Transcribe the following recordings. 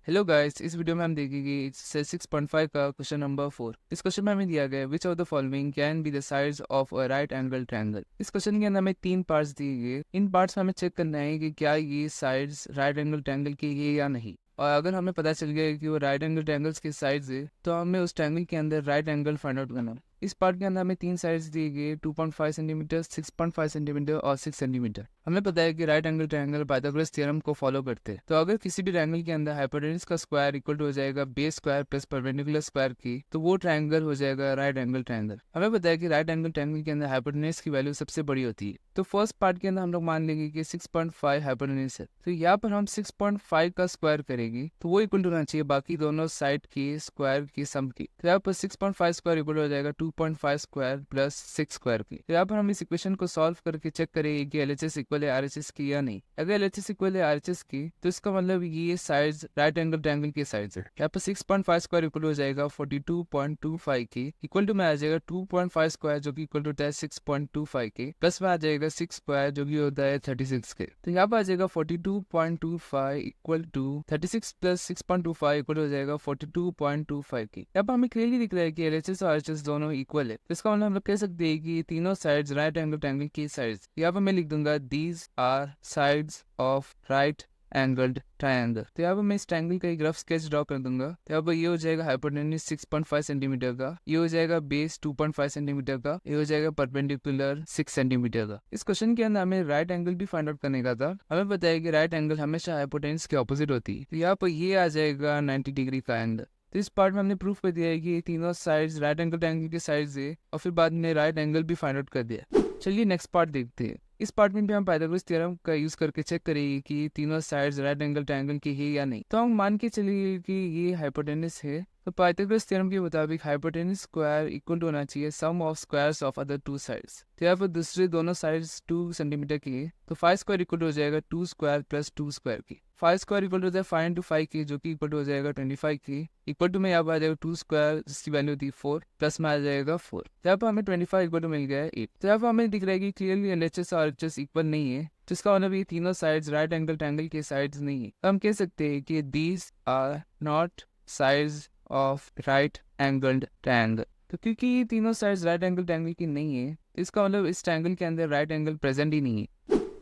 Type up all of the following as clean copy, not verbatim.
Hello guys, इस video में हम देखेंगे एक्सरसाइज 6.5 का क्वेश्चन नंबर 4। इस क्वेश्चन में हमें दिया गया है which of the following can be the sides of a right angle triangle. इस क्वेश्चन के अंदर हमें 3 पार्ट्स दिए गए। इन पार्ट्स में हमें चेक करना है कि क्या ये साइड्स राइट एंगल ट्रायंगल के ये या नहीं। और अगर हमें पता चल गया कि वो राइट एंगल ट्रायंगल्स के साइड्स है तो हमें उस ट्रायंगल के अंदर राइट एंगल फाइंड आउट करना है। इस पार्ट के अंदर हमें 3 साइड्स दिए गए 2.5 सेंटीमीटर, 6.5 सेंटीमीटर और 6 सेंटीमीटर। हमें पता है कि right angle triangle Pythagoras theorem को फॉलो करते हैं। तो अगर किसी भी ट्रायंगल के अंदर हाइपोटेन्यूज का स्क्वायर इक्वल टू हो जाएगा base square plus perpendicular square की, तो वो ट्रायंगल हो जाएगा राइट एंगल ट्रायंगल। हमें पता है कि राइट एंगल ट्रायंगल के अंदर हाइपोटेन्यूज की वैल्यू सबसे बड़ी होती है। तो फर्स्ट पार्ट के अंदर हम लोग मान लेंगे कि 6.5 हाइपोटेन्यूज है, तो यहाँ पर हम 6.5 का स्क्वायर करेंगे तो वो इक्वल टू होना चाहिए बाकी दोनों साइड के स्क्वायर की सम की। तो यहाँ पर 6.5 स्क्वायर इक्वल हो जाएगा 2.5 स्क्वायर प्लस 6 स्क्वायर की। तो यहाँ पर हम इस इक्वेशन को सॉल्व करके चेक करेंगे कि एलएचएस इक्वल है आरएचएस की या नहीं। अगर एलएचएस इक्वल है आरएचएस की तो इसका मतलब ये साइड्स राइट एंगल ट्रायंगल के साइड्स है। यहाँ पर 6.5 स्क्वायर इक्वल हो जाएगा 42.25 की, इक्वल टू में आ जाएगा 2.5 स्क्वायर जो कि इक्वल टू होता है 6.25 के, प्लस में आ जाएगा 6 स्क्वायर जो कि होता है 36 के। तो यहाँ पर आ जाएगा 42.25 इक्वल टू 36 प्लस 6.25 इक्वल हो जाएगा 42.25 की। यहाँ पर हमें क्लियरली दिख रहा है कि एलएचएस और आरएचएस दोनों इक्वल है। तो इसका मतलब हम लोग कह सकते हैं कि तीनों साइड्स राइट एंगल ट्रायंगल की साइड्स। यहाँ पर मैं लिख दूंगा these are sides of right angled triangle. तो यहाँ पर मैं इस ट्रायंगल का एक रफ स्केच ड्रॉ कर दूंगा। तो यहाँ पर ये हो जाएगा हाइपोटेन्यूज 6.5 सेंटीमीटर का, ये हो जाएगा बेस 2.5 सेंटीमीटर का, ये हो जाएगा परपेंडिकुलर 6 सेंटीमीटर का। इस क्वेश्चन के अंदर हमें राइट एंगल भी फाइंड आउट करने का था। हमें पता है कि राइट एंगल हमेशा हाइपोटेन्यूज के ऑपोजिट होती है। तो यहाँ पर ये आ जाएगा 90 डिग्री का एंगल। तो इस पार्ट में हमने प्रूफ कर दिया है कि तीनों साइड्स राइट एंगल ट्रायंगल के साइड्स है और फिर बाद में राइट एंगल भी फाइंड आउट कर दिया। चलिए नेक्स्ट पार्ट देखते हैं। इस पार्ट में भी हम पाइथागोरस थ्योरम का यूज करके चेक करेंगे कि तीनों साइड्स राइट एंगल ट्रायंगल की है या नहीं। तो हम मान के चलिए कि ये हाइपोटेन्यूज है, तो पाइथागोरस थ्योरम के मुताबिक हाइपोटेन्यूज स्क्वायर इक्वल टू होना चाहिए sum of squares of other two sides. तो यहाँ पर दूसरे दोनों साइड्स 2 सेंटीमीटर की है, तो 5 स्क्वायर इक्वल हो जाएगा 2 स्क्वायर प्लस 2 स्क्वायर की। 5 स्क्वायर इक्वल हो जाएगा 5 इंटू 5 की जो कि इक्वल हो जाएगा 25 की, इक्वल टू में यहाँ पर आ जाएगा 2 स्क्वायर जिसकी वैल्यू होती है 4, प्लस में आ जाएगा 4। तो यहाँ पर हमें 25 इक्वल टू मिल गया है 8। तो यहाँ पर हमें दिख रहा है कि क्लियरली एलएचएस और आरएचएस इक्वल नहीं है, जिसका मतलब ये तीनों साइड्स राइट एंगल ट्रायंगल के साइड्स नहीं है। तो हम कह सकते हैं कि these are not sides of right angled triangle. तो क्योंकि ये तीनों साइड्स राइट एंगल ट्रायंगल की नहीं है, तो इसका मतलब इस ट्रायंगल के अंदर राइट एंगल प्रेजेंट ही नहीं है।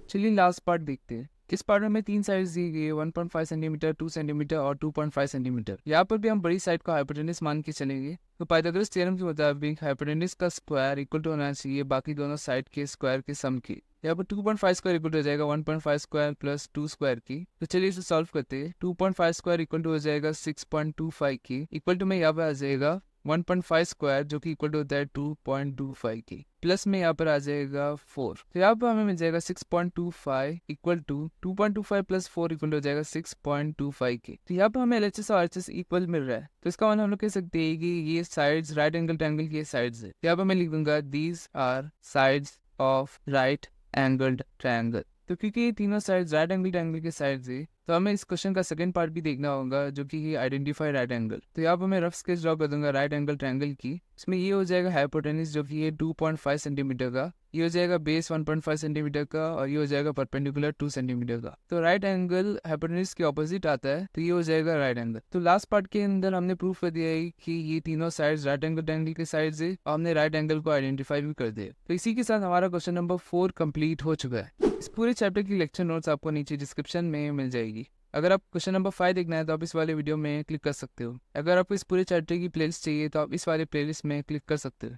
चलिए लास्ट पार्ट देखते हैं। इस पार्ट में हमें 3 साइड्स दी गई है 1.5 सेंटीमीटर, 2 सेंटीमीटर और 2.5 सेंटीमीटर। यहाँ पर भी हम बड़ी साइड को हाइपोटेन्यूज मान के चलेंगे। तो पाइथागोरस थ्योरम के मुताबिक हाइपोटेन्यूज का स्क्वायर इक्वल टू होना चाहिए बाकी दोनों साइड के स्क्वायर के सम की। यहाँ पर 2.5 स्क्वायर इक्वल हो जाएगा 1.5 स्क्वायर प्लस 2 स्क्वायर की। तो चलिए इसे सॉल्व करते हैं। 2.5 स्क्वायर इक्वल टू हो जाएगा 6.25 की, इक्वल टू में यहाँ पर आ जाएगा 1.5 स्क्वायर जो कि इक्वल टू होता है 2.25 की, प्लस में यहाँ पर आ जाएगा 4। तो यहाँ पर हमें मिल जाएगा 6.25 इक्वल टू 2.25 प्लस 4 इक्वल हो जाएगा 6.25 की। तो यहाँ पर हमें एलएचएस और आरएचएस इक्वल मिल रहा है। तो इसका मतलब हम लोग कह सकते हैं कि ये साइड्स राइट एंगल ट्रायंगल के साइड्स है। यहाँ पर मैं लिख दूंगा these are sides of right angled triangle. तो क्योंकि ये तीनों साइड्स राइट एंगल ट्रायंगल के साइड्स है, तो हमें इस क्वेश्चन का सेकंड पार्ट भी देखना होगा जो कि ये आइडेंटिफाई राइट एंगल। तो यहाँ पर मैं रफ स्केच ड्रॉ कर दूंगा राइट एंगल ट्रायंगल की। इसमें ये हो जाएगा हाइपोटेन्यूज जो कि ये 2.5 सेंटीमीटर का, ये हो जाएगा बेस 1.5 सेंटीमीटर का और ये हो जाएगा परपेंडिकुलर 2 सेंटीमीटर का। तो राइट एंगल हाइपोटेन्यूज के ऑपोजिट आता है, तो ये हो जाएगा राइट एंगल। तो लास्ट पार्ट के अंदर हमने प्रूफ कर दिया है कि ये तीनों साइड्स राइट एंगल ट्रायंगल के साइड्स है और हमने राइट एंगल को आइडेंटिफाई भी कर दिया। तो इसी के साथ हमारा क्वेश्चन नंबर 4 कंप्लीट हो चुका है। इस पूरे चैप्टर की लेक्चर नोट्स आपको नीचे डिस्क्रिप्शन में मिल जाएगी। अगर आप क्वेश्चन नंबर 5 देखना है तो आप इस वाले वीडियो में क्लिक कर सकते हो। अगर आपको इस पूरे चैप्टर की प्लेलिस्ट चाहिए तो आप इस वाले प्लेलिस्ट में क्लिक कर सकते हो।